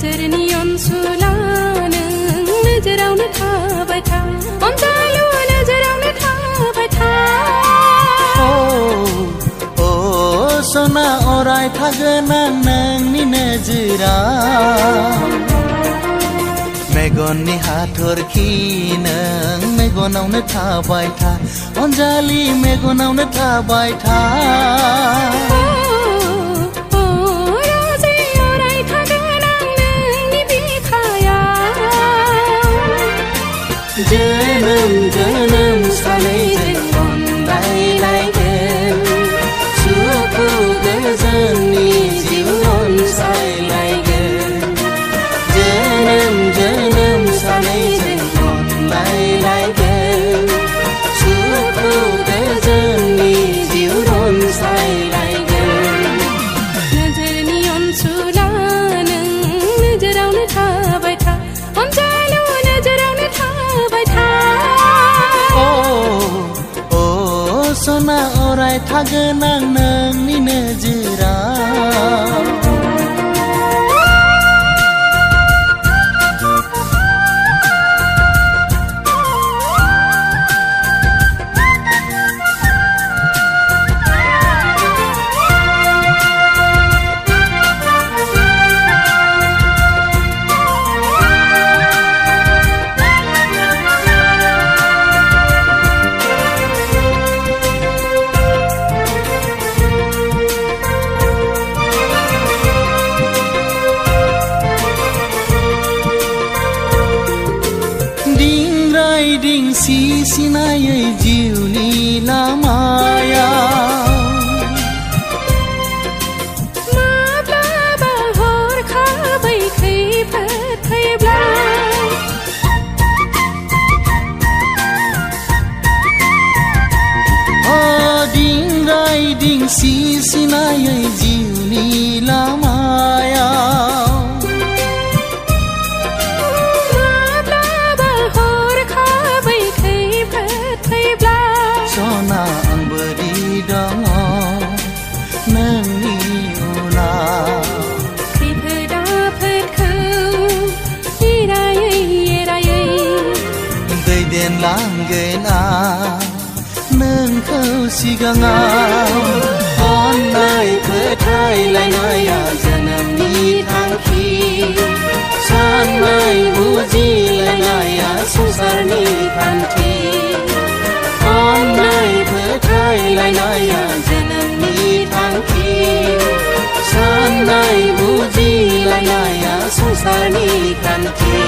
नोजोरनि अनसुला नों नोजोरावनो थाबाय था अनजालु नोजोरावनो थाबाय था ओ सना अराय थागोन आं नोंनि नोजोराव मेगननि हाथरखि नों मेगनावनो थाबाय था अनजालि मेगनावनो थाबाय था जोनोम जोनोम सानैजों अनलायलायगोन सुखु गोजोननि जिउ अनसायलायगोन जोनोम जोनोम सानैजों अनलायलायगोन सुखु गोजोननि जिउ अनसायलायगोन नोजोरनि अनसुला नों नोजोरावनो थाबाय था अनजालु नोजोरावनो थाबाय था सना अराय थागोन आं नोंनि नोजोराव दिंसि सिनायै जिउनि लामायाव माब्लाबा हरखाबै खैफोद फैब्ला दिंराय दिंसि सिनायै जिउनि लामायाव सना आं बोरै दङ नोंनि उनाव खैफोद आफोदखौ एरायै एरायै दैदेनलांगोन आं नोंखौ सिगाङाव अननाय फोथायलायनाया जोनोमनि थांखि साननाय बुजिलायनाया संसारनि खान्थि अननाय फोथायलायनाया जोनोमनि थांखि साननाय बुजिलायनाया संसारनि खान्थि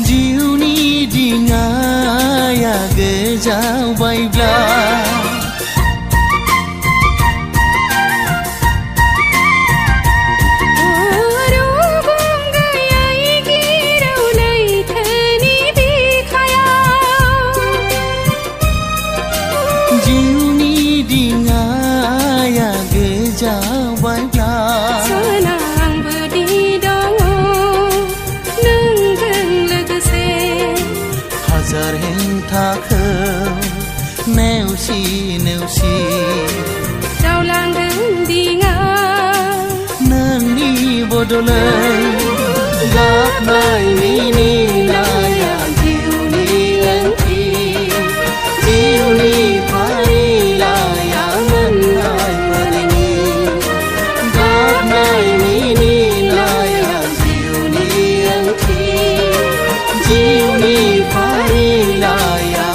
जिउनि दिङाया गोजावबायब्ला जिउनि दिङाया गोजावबायब्ला हाजार हेंथाखौ नेवसि नेवसि जावलांदों दिङा नोंनि बदलै गाबनाय मिनिनाया जिउनि ओंथि जिउनि फारिलाइया मोननाय मोनैनि गाबनाय मिनिनाया जिउनि ओंथि जिउनि फारिलाइया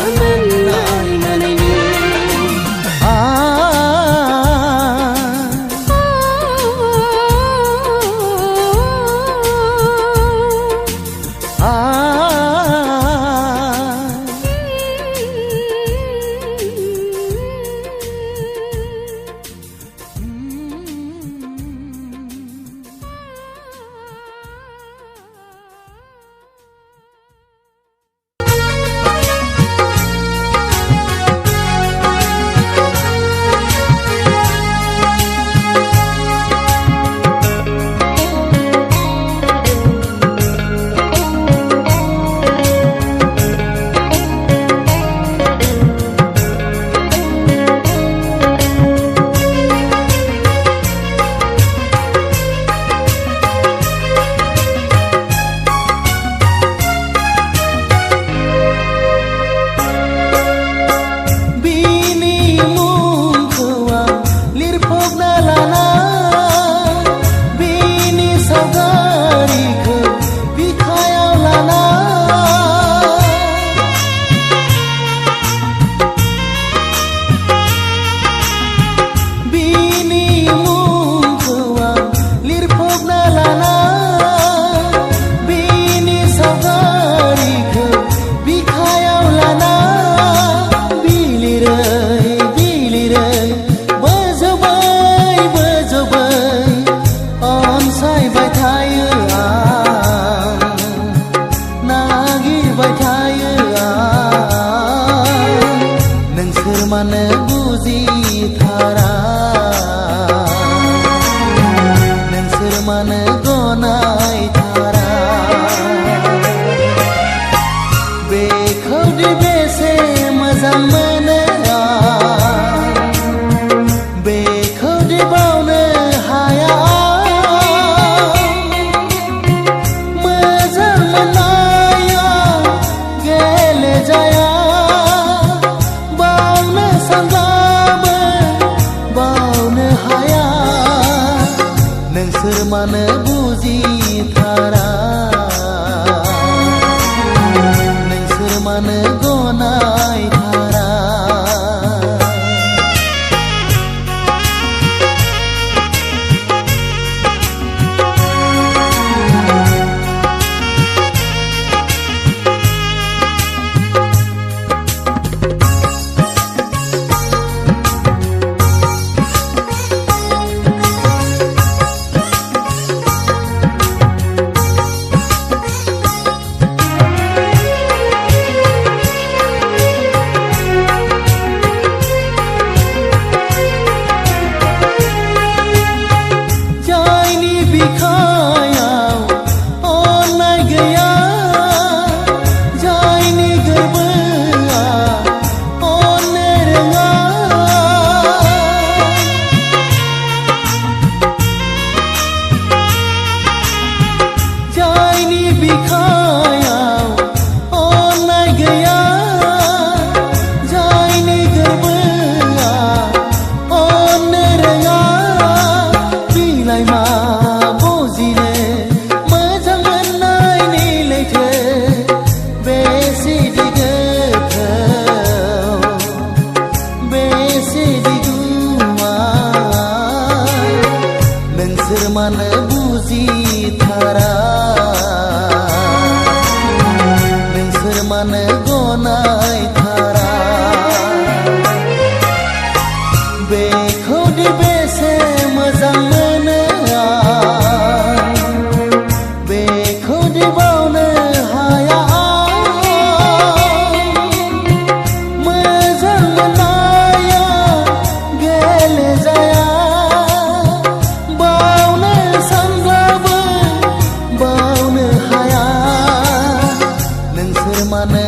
मानो बुजिथारा नोंसोर मानो गनायथारा बेखौदि बेसे मोजां मोनो आं बेखौदि बावनो हाया मोजां मोननाया गेलेजाया बावनो सानब्लाबो बावनो हाया नोंसोर मानो बुजिथारा नोंसोर मानो गनायथारा बिखायाव अननाय गैया जायनि गोरबोआ अननो रोङा जायनि बिखायाव अननाय गैया जायनि गोरबोआ अननो रोङा बिलाइ मा नोंसोर मानो बुजिथारा नोंसोर मानो गनायथारा बेखौदि बेसे मोजां मोनो आं बेखौदि बावनो हाया मोजां मोननाया गेलेजाया मानो